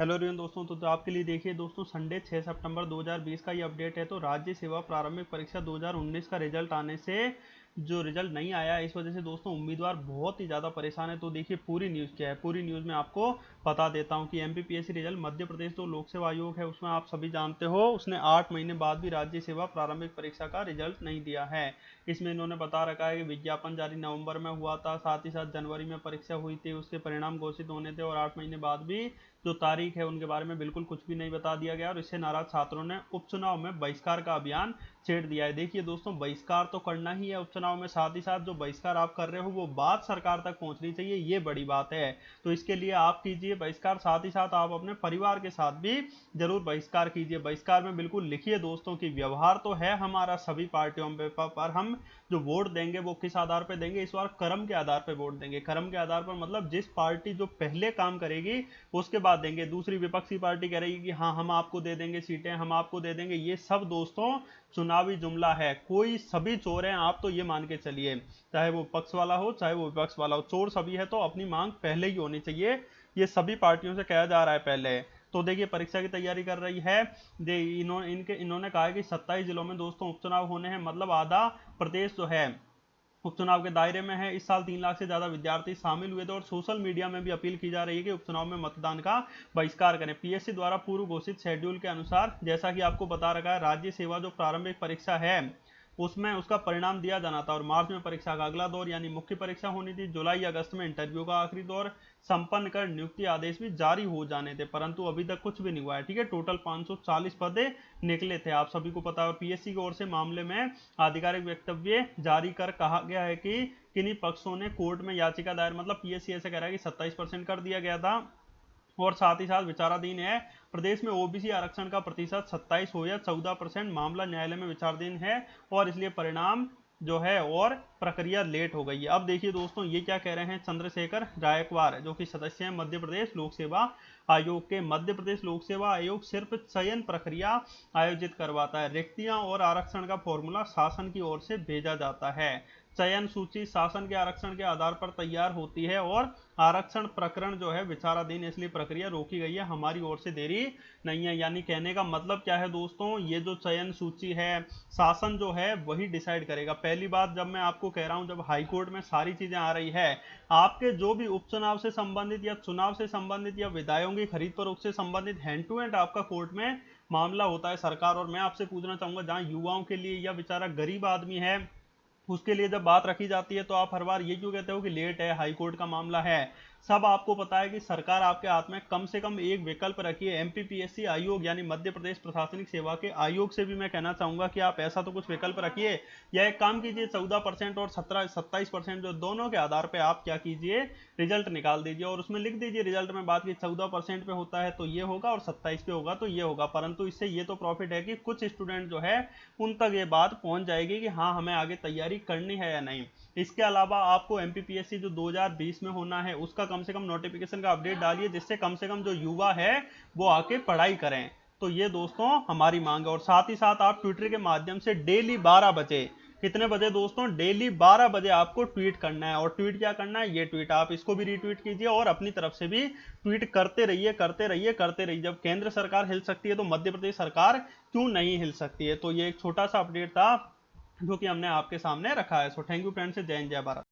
Hello everyone दोस्तों, तो आपके लिए देखिए दोस्तों, संडे 6 सितंबर 2020 का ये अपडेट है। तो राज्य सेवा प्रारंभिक परीक्षा 2019 का रिजल्ट आने से जो रिजल्ट नहीं आया, इस वजह से दोस्तों उम्मीदवार बहुत ही ज़्यादा परेशान है। तो देखिए पूरी न्यूज़ क्या है, पूरी न्यूज़ में आपको बता देता हूं कि एमपीपीएससी रिजल्ट मध्य प्रदेश जो लोक सेवा आयोग है उसमें आप सभी जानते हो, उसने 8 महीने बाद भी राज्य सेवा प्रारंभिक परीक्षा का रिजल्ट नहीं दिया है। इसमें इन्होंने बता रखा है कि विज्ञापन जारी नवंबर में हुआ था, साथ ही साथ जनवरी में परीक्षा हुई थी, उसके परिणाम घोषित होने थे और 8 महीने बाद भी जो तारीख है उनके बारे में बिल्कुल कुछ भी नहीं बता दिया गया। और इससे नाराज छात्रों ने उपचुनाव में बहिष्कार का अभियान छेड़ दिया है। देखिए दोस्तों, बहिष्कार तो करना ही है उपचुनाव में, साथ ही साथ जो बहिष्कार आप कर रहे हो वो बात सरकार तक पहुंचनी चाहिए, ये बड़ी बात है। तो इसके लिए आप कीजिए बहिष्कार, साथ ही साथ आप अपने परिवार के साथ भी जरूर बहिष्कार कीजिए। बहिष्कार में बिल्कुल लिखिए दोस्तों कि व्यवहार तो है हमारा सभी पार्टियों पे, पर हम जो वोट देंगे वो किस आधार पर देंगे, इस बार कर्म के आधार पर वोट देंगे। कर्म के आधार पर मतलब जिस पार्टी जो पहले काम करेगी उसके बाद देंगे। दूसरी विपक्षी पार्टी कह रही है कि हाँ हम आपको दे देंगे सीटें, हम आपको दे देंगे, ये सब दोस्तों चुनावी जुमला है। कोई सभी चोर हैं, आप तो ये मान के चलिए, चाहे वो पक्ष वाला हो चाहे वो विपक्ष वाला हो, चोर सभी है। तो अपनी मांग पहले ही होनी चाहिए, ये सभी पार्टियों से कहा जा रहा है पहले। तो देखिए परीक्षा की तैयारी कर रही है। इन्होंने कहा है कि 27 जिलों में दोस्तों उपचुनाव होने हैं, मतलब आधा प्रदेश जो है उपचुनाव के दायरे में है। इस साल 3 लाख से ज्यादा विद्यार्थी शामिल हुए थे और सोशल मीडिया में भी अपील की जा रही है कि उपचुनाव में मतदान का बहिष्कार करें। पीएससी द्वारा पूर्व घोषित शेड्यूल के अनुसार, जैसा कि आपको बता रखा है, राज्य सेवा जो प्रारंभिक परीक्षा है उसमें उसका परिणाम दिया जाना था और मार्च में परीक्षा का अगला दौर यानी मुख्य परीक्षा होनी थी। जुलाई अगस्त में इंटरव्यू का आखिरी दौर संपन्न कर नियुक्ति आदेश भी जारी हो जाने थे, परंतु अभी तक कुछ भी नहीं हुआ है। ठीक है, टोटल 540 पदे निकले थे, आप सभी को पता है। पीएससी की ओर से मामले में आधिकारिक वक्तव्य जारी कर कहा गया है कि किन्हीं पक्षों ने कोर्ट में याचिका दायर, मतलब पीएससी ऐसे कह रहा है कि 27% कर दिया गया था और साथ ही साथ विचाराधीन है। प्रदेश में ओबीसी आरक्षण का प्रतिशत 27 हो या 14%, मामला न्यायालय में विचाराधीन है और इसलिए परिणाम जो है और प्रक्रिया लेट हो गई है। अब देखिए दोस्तों ये क्या कह रहे हैं, चंद्रशेखर गायकवाड़ जो कि सदस्य हैं मध्य प्रदेश लोक सेवा आयोग के। मध्य प्रदेश लोक सेवा आयोग सिर्फ चयन प्रक्रिया आयोजित करवाता है, रिक्तियां और आरक्षण का फॉर्मूला शासन की ओर से भेजा जाता है। चयन सूची शासन के आरक्षण के आधार पर तैयार होती है और आरक्षण प्रकरण जो है विचाराधीन, इसलिए प्रक्रिया रोकी गई है, हमारी ओर से देरी नहीं है। यानी कहने का मतलब क्या है दोस्तों, ये जो चयन सूची है शासन जो है वही डिसाइड करेगा। पहली बात, जब मैं आपको कह रहा हूं जब हाई कोर्ट में सारी चीजें आ रही है, आपके जो भी उपचुनाव से संबंधित या चुनाव से संबंधित या विधायकों की खरीद फरोख्त से संबंधित हैंड टू हैंड आपका कोर्ट में मामला होता है सरकार। और मैं आपसे पूछना चाहूंगा, जहां युवाओं के लिए या बेचारा गरीब आदमी है उसके लिए जब बात रखी जाती है तो आप हर बार ये क्यों कहते हो कि लेट है, हाई कोर्ट का मामला है। सब आपको पता है कि सरकार आपके हाथ में कम से कम एक विकल्प रखी है। एमपीपीएससी आयोग यानी मध्य प्रदेश प्रशासनिक सेवा के आयोग से भी मैं कहना चाहूंगा कि आप ऐसा तो कुछ विकल्प रखिए, या एक काम कीजिए 14% और 27% जो दोनों के आधार पर आप क्या कीजिए, रिजल्ट निकाल दीजिए और उसमें लिख दीजिए रिजल्ट में बात की 14% पे होता है तो ये होगा और 27 पे होगा तो ये होगा। परंतु इससे ये तो प्रॉफिट है कि कुछ स्टूडेंट जो है उन तक ये बात पहुंच जाएगी कि हाँ हमें आगे तैयारी करनी है या नहीं। इसके अलावा आपको एमपीपीएससी जो 2020 में होना है उसका कम से कम नोटिफिकेशन का अपडेट डालिए, जिससे कम से कम जो युवा है वो आके पढ़ाई करें। तो ये दोस्तों हमारी मांग है। और साथ ही साथ आप ट्विटर के माध्यम से डेली 12 बजे, कितने बजे दोस्तों, डेली 12 बजे आपको ट्वीट करना है। और ट्वीट क्या करना है, ये ट्वीट आप इसको भी रीट्वीट कीजिए और अपनी तरफ से भी ट्वीट करते रहिए करते रहिए करते रहिए। जब केंद्र सरकार हिल सकती है तो मध्य प्रदेश सरकार क्यों नहीं हिल सकती है। तो ये एक छोटा सा अपडेट था जो कि हमने आपके सामने रखा है। सो थैंक यू फ्रेंड्स, जय हिंद जय भारत।